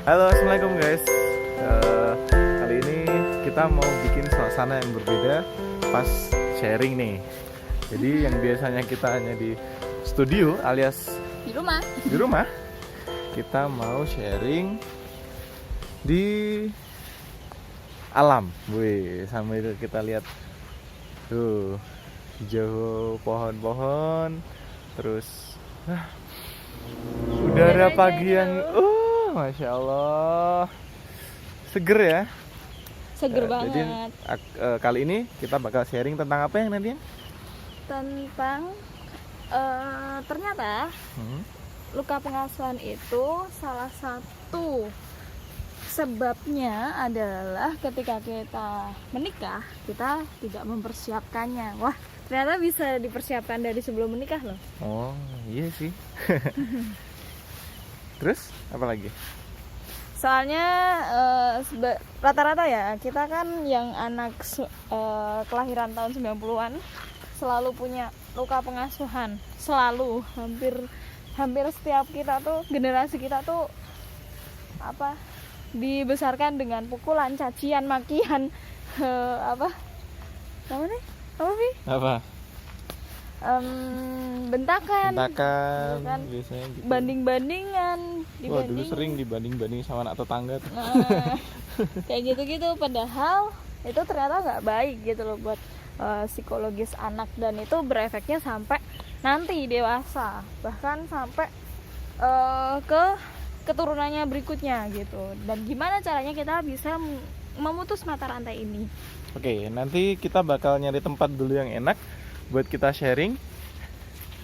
Halo, assalamualaikum guys. Kali ini kita mau bikin suasana yang berbeda pas sharing nih. Jadi yang biasanya kita hanya di studio alias Di rumah. kita mau sharing di alam. Wih, sama itu kita lihat tuh hijau pohon-pohon, terus udara pagi yang Masya Allah, seger ya. Seger Jadi banget. kali ini kita bakal sharing tentang apa yang nanti? Tentang ternyata luka pengasuhan itu salah satu sebabnya adalah ketika kita menikah kita tidak mempersiapkannya. Wah, ternyata bisa dipersiapkan dari sebelum menikah loh. Oh iya sih. Terus apa lagi? Soalnya rata-rata ya kita kan yang anak kelahiran tahun 90-an selalu punya luka pengasuhan. Selalu, hampir setiap kita tuh, generasi kita tuh dibesarkan dengan pukulan, cacian, makian, namanya apa sih? Apa? Bentakan, Bentakan kan? biasanya gitu. Banding-bandingan, Wah, dulu sering dibanding-banding sama anak tetangga tuh. Nah, kayak gitu-gitu, padahal itu ternyata nggak baik gitu loh buat psikologis anak, dan itu berefeknya sampai nanti dewasa, bahkan sampai ke keturunannya berikutnya gitu. Dan gimana caranya kita bisa memutus mata rantai ini? Oke, nanti kita bakal nyari tempat dulu yang enak buat kita sharing.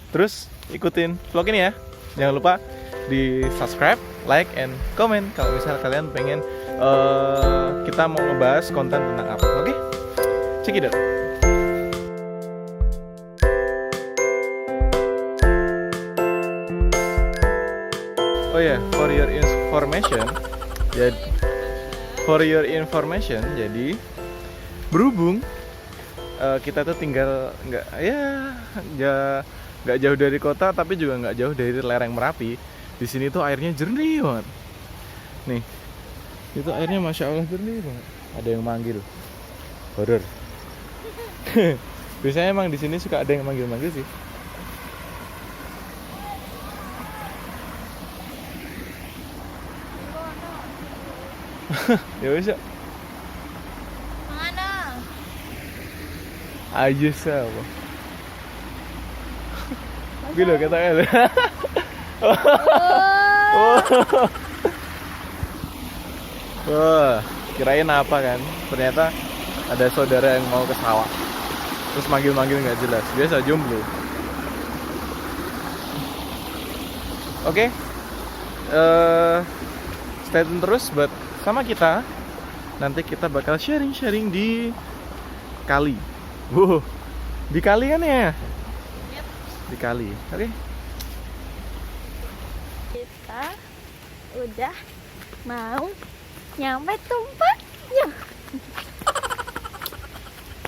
Terus ikutin vlog ini ya. Jangan lupa di subscribe, like, and comment kalau misal kalian pengen kita mau ngebahas konten tentang apa. Oke? Check it out. Oh ya, for your information, jadi berhubung kita tuh tinggal nggak jauh dari kota, tapi juga nggak jauh dari lereng Merapi. Di sini tuh airnya jernih banget. Nih, itu airnya masya Allah jernih banget. Ada yang manggil, horor. Biasanya emang di sini suka ada yang manggil-manggil sih. Ya bisa. Mana? Aja apa? Gila kata El. Wah, kirain apa kan? Ternyata ada saudara yang mau ke sawah. Terus manggil-manggil nggak jelas. Biasa jomblo. Oke. Stay tune terus buat sama kita. Nanti kita bakal sharing-sharing di kali. Di kali kan ya? Yep. Di kali. Oke. Kita udah mau nyampe tempatnya.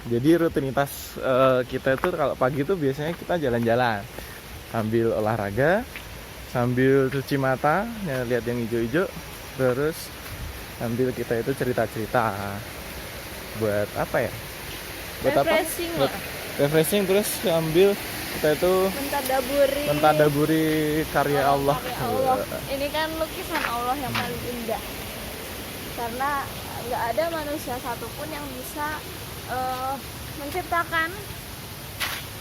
Jadi rutinitas kita itu kalau pagi itu biasanya kita jalan-jalan sambil olahraga, sambil cuci mata, lihat yang hijau-hijau, terus sambil kita itu cerita-cerita. Buat apa ya? Buat Refreshing apa? Buat lah. refreshing, terus sambil kita itu mentadaburi karya Allah. Ini kan lukisan Allah yang paling indah, karena nggak ada manusia satupun yang bisa menciptakan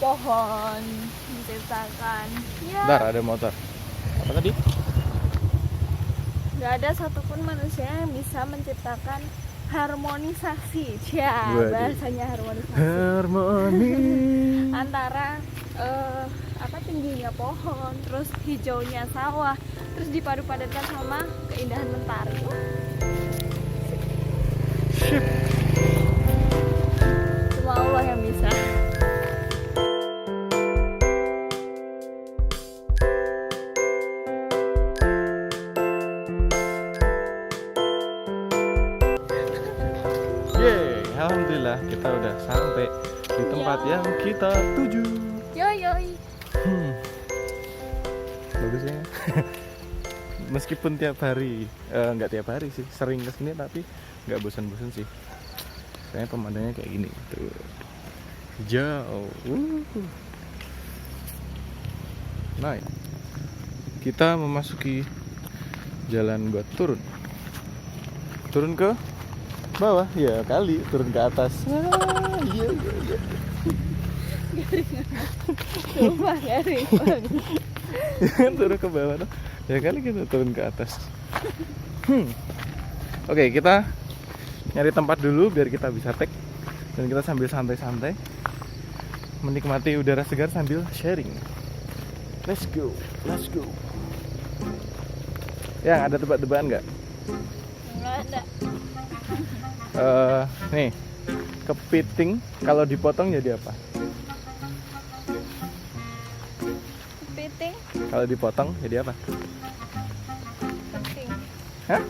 pohon, menciptakan Bentar, ada motor. Apa tadi? nggak ada satupun manusia yang bisa menciptakan harmonisasi, Waduh. bahasanya harmonisasi Harmoni. antara tingginya pohon, terus hijaunya sawah, terus dipadu-padankan sama keindahan mentari. Shit. Cuma Allah yang bisa. Yeay, alhamdulillah kita udah sampai di tempat yang kita tuju. Yoi. Bagus ya. meskipun tiap hari nggak tiap hari sih, sering kesini tapi nggak bosan-bosan sih. Kayaknya pemandangannya kayak gini tuh, jauh. Nah, kita memasuki jalan buat turun ke bawah ya kali, turun ke atas. Iya. Sumpah garing banget. Turun ke bawah tuh. Ya kali kita turun ke atas. Oke, kita nyari tempat dulu biar kita bisa tag dan kita sambil santai-santai menikmati udara segar sambil sharing. Let's go. Ya, ada tebak-tebakan nggak? Nggak ada. Nih, kepiting kalau dipotong jadi apa? Kepiting, Kalau dipotong jadi apa? keting, Hah?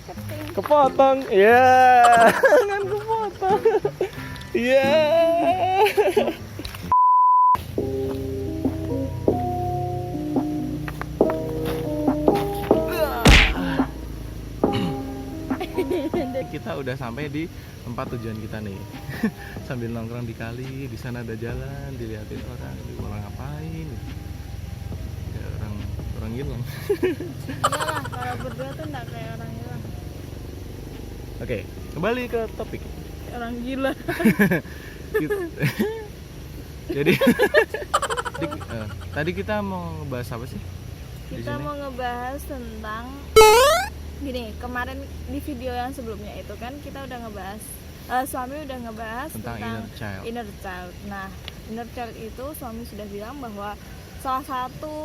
keting. Kepotong. Ya, kan kepotong. Ya. Kita udah sampai di tempat tujuan kita nih. Sambil nongkrong di kali, di sana ada jalan, dilihatin orang ngapain. Ya, orang hilang. Iyalah, kalau berdua tuh nggak kayak orang hilang. Oke, kembali ke topik. Orang gila. Jadi tadi kita mau ngebahas apa sih? Di Kita sini? mau ngebahas tentang gini, kemarin di video yang sebelumnya itu kan kita udah ngebahas suami udah ngebahas Tentang inner child. Nah, inner child itu suami sudah bilang bahwa salah satu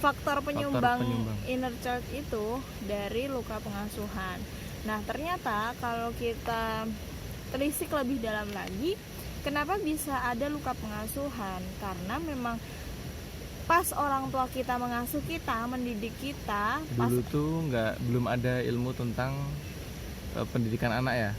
faktor penyumbang inner child itu dari luka pengasuhan. Nah, ternyata kalau kita telisik lebih dalam lagi, kenapa bisa ada luka pengasuhan? Karena memang pas orang tua kita mengasuh kita, mendidik kita, Dulu tuh belum ada ilmu tentang pendidikan anak ya.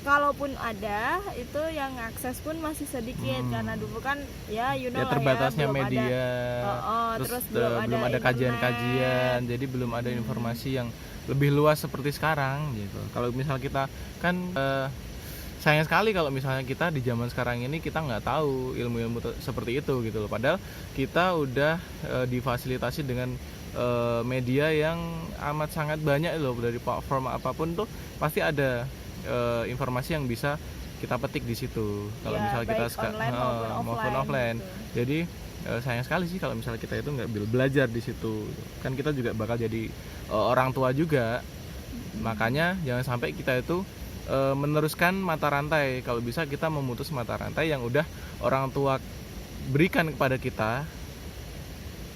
kalaupun ada, itu yang akses pun masih sedikit karena dulu kan ya Terbatasnya belum media. ada, Terus belum belum ada internet. kajian-kajian, jadi belum ada informasi yang lebih luas seperti sekarang gitu. Kalau misal kita kan sayang sekali kalau misalnya kita di zaman sekarang ini kita nggak tahu ilmu-ilmu seperti itu gitu loh. Padahal kita udah difasilitasi dengan media yang amat sangat banyak loh, dari platform apapun tuh pasti ada informasi yang bisa kita petik di situ. Kalau Ya, misalnya kita baik online maupun offline. gitu. Jadi sayang sekali sih kalau misalnya kita itu nggak belajar di situ. Kan kita juga bakal jadi orang tua juga. Makanya jangan sampai kita itu meneruskan mata rantai. Kalau bisa kita memutus mata rantai yang udah orang tua berikan kepada kita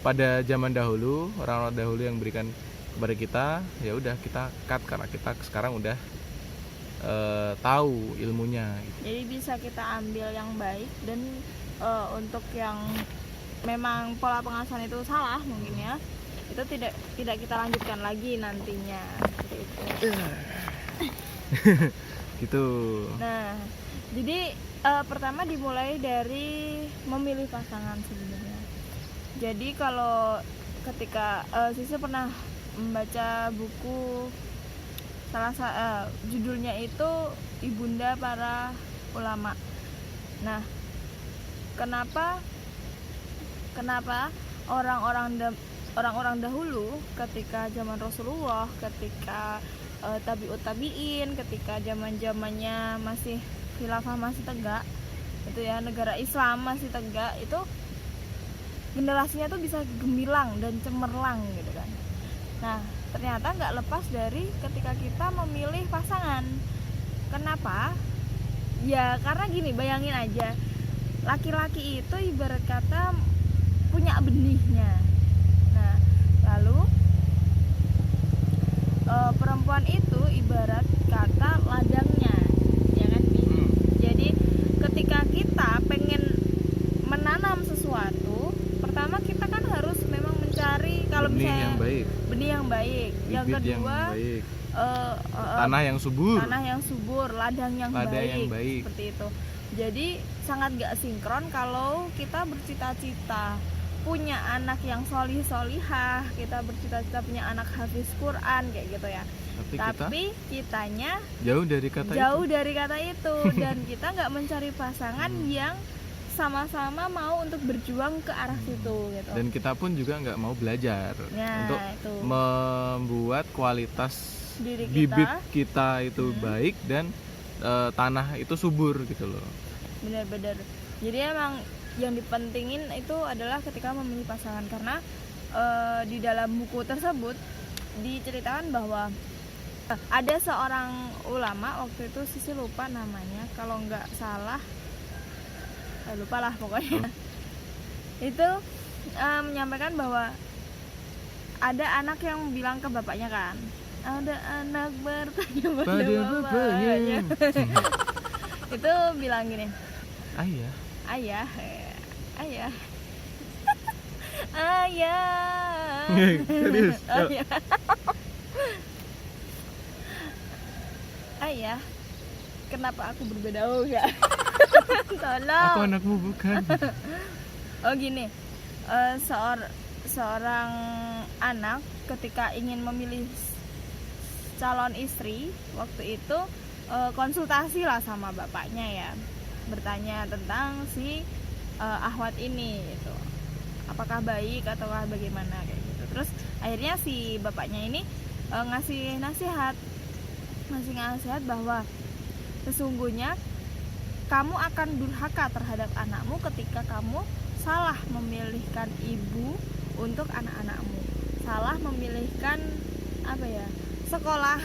pada zaman dahulu, orang-orang dahulu yang berikan kepada kita, ya udah kita cut karena kita sekarang udah tahu ilmunya gitu. Jadi bisa kita ambil yang baik dan untuk yang memang pola pengasuhan itu salah mungkin ya, itu tidak kita lanjutkan lagi nantinya seperti itu. Gitu. Nah, jadi pertama dimulai dari memilih pasangan sebenarnya. Jadi kalau ketika Sisi pernah membaca buku judulnya itu Ibunda Para Ulama. Nah, kenapa orang-orang dahulu ketika zaman Rasulullah, ketika tabi'ut tabi'in, ketika zaman-zamannya masih khilafah masih tegak, itu ya, negara Islam masih tegak, itu generasinya tuh bisa gemilang dan cemerlang gitu kan. Nah, ternyata nggak lepas dari ketika kita memilih pasangan. Kenapa? Ya karena gini, bayangin aja, laki-laki itu ibarat kata punya benihnya. Nah, lalu perempuan itu ibarat kata ladangnya, ya kan? Jadi ketika kita pengen menanam sesuatu, pertama kita kan harus memang mencari, kalau Benih misalnya yang baik, benih yang baik, yang bibit yang kedua baik, tanah yang subur, ladang yang baik, baik. seperti itu. Jadi sangat gak sinkron kalau kita bercita-cita punya anak yang solihah, kita bercita-cita punya anak hafiz Quran kayak gitu ya. Tapi kitanya jauh dari kata itu dan kita nggak mencari pasangan yang sama-sama mau untuk berjuang ke arah situ gitu. Dan kita pun juga nggak mau belajar untuk itu. membuat kualitas Diri bibit kita itu baik dan tanah itu subur gitu loh. Benar-benar. Jadi emang yang dipentingin itu adalah ketika memilih pasangan, karena di dalam buku tersebut diceritakan bahwa ada seorang ulama waktu itu, Sisi lupa namanya, kalau nggak salah lupa lah pokoknya. Itu menyampaikan bahwa ada anak yang bilang ke bapaknya kan, ada anak bertanya pada bapaknya. Itu bilang gini, ayah ayah serius ayah, kenapa aku berbeda? Oh ya. Tolong. Aku anakmu bukan. Oh gini, seorang anak ketika ingin memilih calon istri, waktu itu konsultasi lah sama bapaknya ya, bertanya tentang si Ahwat ini gitu, apakah baik ataukah bagaimana kayak gitu. Terus akhirnya si bapaknya ini ngasih nasihat bahwa sesungguhnya kamu akan durhaka terhadap anakmu ketika kamu salah memilihkan ibu untuk anak-anakmu, salah memilihkan sekolah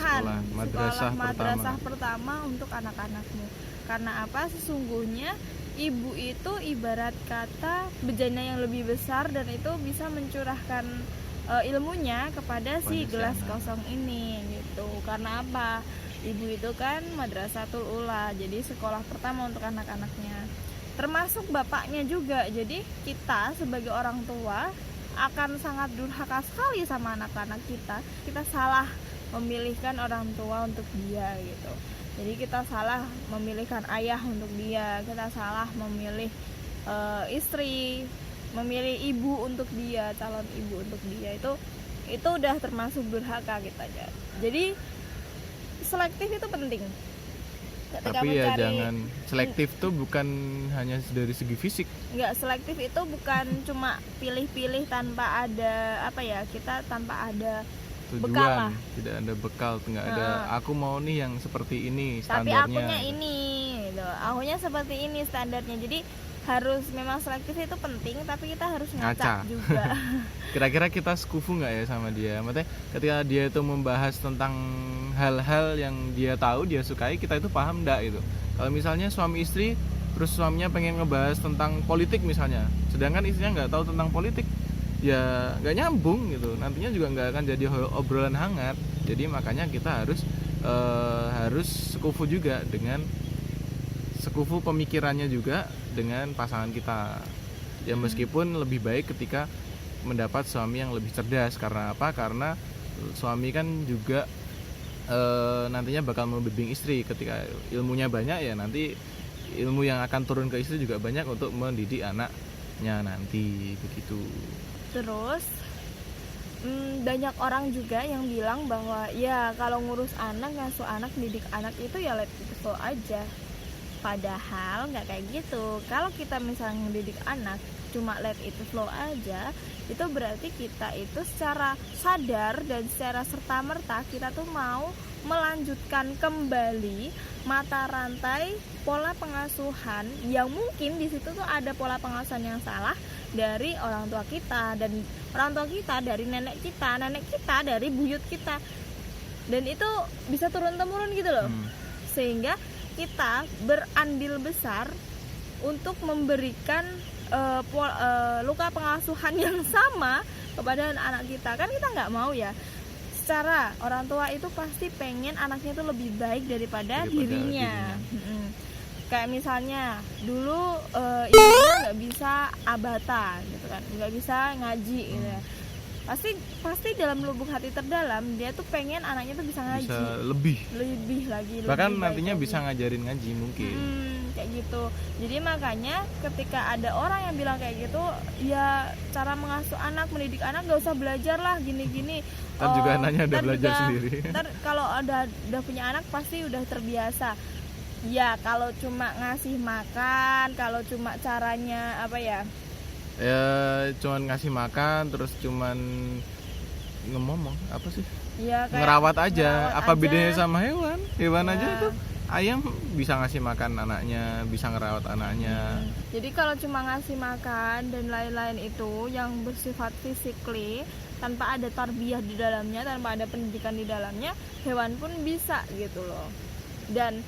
madrasah pertama untuk anak-anakmu. Karena apa? Sesungguhnya ibu itu ibarat kata bejana yang lebih besar dan itu bisa mencurahkan ilmunya kepada si gelas kosong ini gitu. Karena apa? Ibu itu kan madrasatul ula, jadi sekolah pertama untuk anak-anaknya, termasuk bapaknya juga. Jadi kita sebagai orang tua akan sangat durhaka sekali sama anak-anak kita salah memilihkan orang tua untuk dia gitu. Jadi kita salah memilihkan ayah untuk dia, kita salah memilih istri, memilih ibu untuk dia, calon ibu untuk dia, itu udah termasuk durhaka kita aja. Jadi selektif itu penting. Ketika tapi ya jangan selektif tuh bukan hanya dari segi fisik. Enggak, selektif itu bukan cuma pilih-pilih tanpa ada kita tanpa ada tujuan, bekal lah. Tidak ada bekal, nggak ada aku mau nih yang seperti ini standarnya. Tapi akunya ini, gitu. Akunya seperti ini standarnya. Jadi harus memang selektif itu penting, tapi kita harus ngaca juga. Kira-kira kita sekufu nggak ya sama dia? Maksudnya ketika dia itu membahas tentang hal-hal yang dia tahu, dia sukai, kita itu paham nggak itu? Kalau misalnya suami istri, terus suaminya pengen ngebahas tentang politik misalnya, sedangkan istrinya nggak tahu tentang politik, ya nggak nyambung gitu. Nantinya juga nggak akan jadi obrolan hangat. Jadi makanya kita harus sekufu juga dengan sekufu pemikirannya juga dengan pasangan kita. Ya meskipun lebih baik ketika mendapat suami yang lebih cerdas. Karena apa? Karena suami kan juga nantinya bakal membimbing istri. Ketika ilmunya banyak, ya nanti ilmu yang akan turun ke istri juga banyak untuk mendidik anaknya nanti, begitu. Terus banyak orang juga yang bilang bahwa ya kalau ngurus anak, ngasuh anak, didik anak itu ya let it flow aja. Padahal nggak kayak gitu. Kalau kita misalnya mendidik anak cuma let it flow aja, itu berarti kita itu secara sadar dan secara serta-merta kita tuh mau melanjutkan kembali mata rantai pola pengasuhan yang mungkin di situ tuh ada pola pengasuhan yang salah dari orang tua kita, dan orang tua kita dari nenek kita dari buyut kita, dan itu bisa turun-temurun gitu loh. Sehingga kita berandil besar untuk memberikan luka pengasuhan yang sama kepada anak kita. Kan kita nggak mau ya, secara orang tua itu pasti pengen anaknya itu lebih baik daripada dirinya. Kayak misalnya dulu ibunya nggak bisa abata gitu kan, nggak bisa ngaji gitu ya. pasti dalam lubuk hati terdalam dia tuh pengen anaknya tuh bisa ngaji, Bisa lebih. lebih lagi, Bahkan lebih nantinya baik bisa lagi. ngajarin ngaji mungkin. Kayak gitu. Jadi makanya ketika ada orang yang bilang kayak gitu, ya cara mengasuh anak, mendidik anak gak usah belajar lah gini-gini. Ntar juga anaknya udah ntar belajar juga- sendiri. Ntar kalau udah punya anak pasti udah terbiasa. Ya kalau cuma ngasih makan, kalau cuma caranya apa ya? Ya cuman ngasih makan terus cuman ngomong apa sih? Ya kayak Ngerawat aja. ngerawat Apa aja. bedanya sama hewan? Hewan Ya. aja itu ayam bisa ngasih makan anaknya, bisa ngerawat anaknya. Jadi kalau cuma ngasih makan dan lain-lain itu yang bersifat physically tanpa ada tarbiyah di dalamnya, tanpa ada pendidikan di dalamnya, hewan pun bisa gitu loh. Dan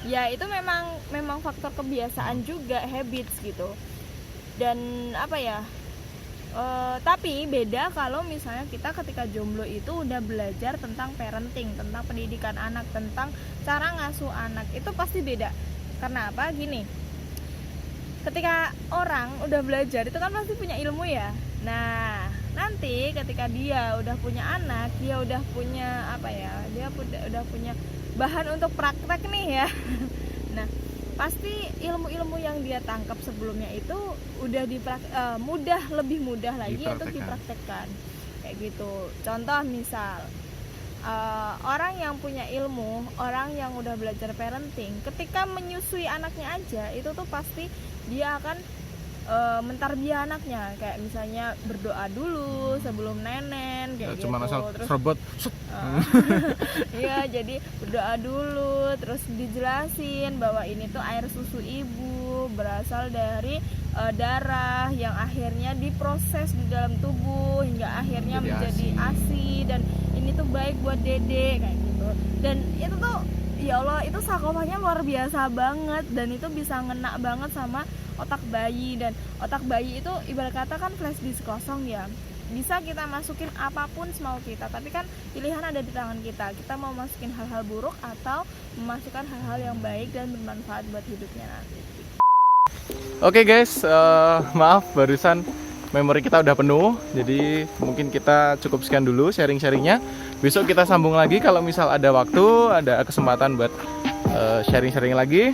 ya itu memang faktor kebiasaan juga, habits gitu. Dan apa ya? Tapi beda kalau misalnya kita ketika jomblo itu udah belajar tentang parenting, tentang pendidikan anak, tentang cara ngasuh anak, itu pasti beda. Karena apa? Gini, ketika orang udah belajar itu kan pasti punya ilmu ya. Nah nanti ketika dia udah punya anak, dia udah punya apa ya, dia udah punya bahan untuk praktek nih ya. Nah pasti ilmu-ilmu yang dia tangkap sebelumnya itu udah lebih mudah lagi untuk dipraktekkan kayak gitu. Contoh misal orang yang punya ilmu, orang yang udah belajar parenting, ketika menyusui anaknya aja itu tuh pasti dia akan mentarbiah anaknya, kayak misalnya berdoa dulu sebelum nenen kayak gitu. Cuma asal Terus serobot. iya, jadi berdoa dulu, terus dijelasin bahwa ini tuh air susu ibu berasal dari darah yang akhirnya diproses di dalam tubuh hingga akhirnya menjadi ASI, dan ini tuh baik buat dede kayak gitu. Dan itu tuh ya Allah, itu sakofanya luar biasa banget, dan itu bisa ngena banget sama otak bayi. Dan otak bayi itu ibarat kata kan flash disk kosong ya, bisa kita masukin apapun semau kita, tapi kan pilihan ada di tangan kita. Kita mau masukin hal-hal buruk atau memasukkan hal-hal yang baik dan bermanfaat buat hidupnya nanti. Oke guys, maaf barusan memori kita udah penuh, jadi mungkin kita cukup sekian dulu sharing-sharingnya. Besok kita sambung lagi kalau misal ada waktu, ada kesempatan buat sharing-sharing lagi.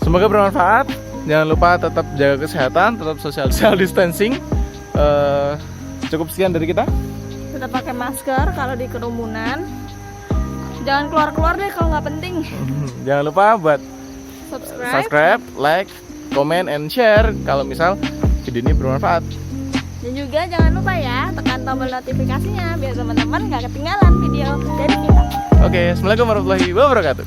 Semoga bermanfaat. Jangan lupa tetap jaga kesehatan, tetap social distancing. Cukup sekian dari kita. Tetap pakai masker kalau di kerumunan. Jangan keluar-keluar deh kalau nggak penting. Jangan lupa buat subscribe, like, comment, and share kalau misal video ini bermanfaat. Dan juga jangan lupa ya tekan tombol notifikasinya biar teman-teman nggak ketinggalan video dari kita. Oke, assalamualaikum warahmatullahi wabarakatuh.